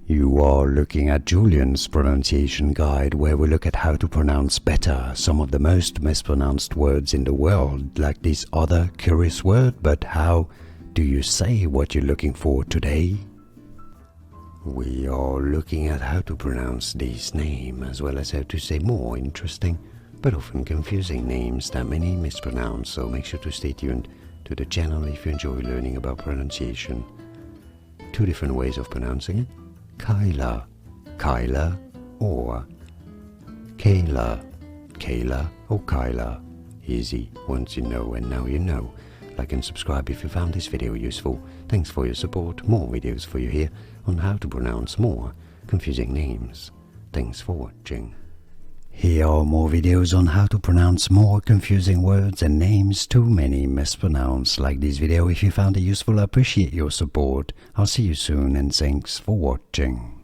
You are looking at Julian's pronunciation guide, where we look at how to pronounce better some of the most mispronounced words in the world, like this other curious word. But how do you say what you're looking for today? We are looking at how to pronounce this name, as well as how to say more interesting but often confusing names that many mispronounce, so make sure to stay tuned to the channel if you enjoy learning about pronunciation. Two different ways of pronouncing it: Cadhla, Kyla, or Cadhla, Kayla, or Kyla. Easy once you know, and now you know. Like and subscribe if you found this video useful. Thanks for your support. More videos for you here on how to pronounce more confusing names. Thanks for watching. Here are more videos on how to pronounce more confusing words and names too many mispronounced. Like this video if you found it useful. I appreciate your support. I'll see you soon, and thanks for watching.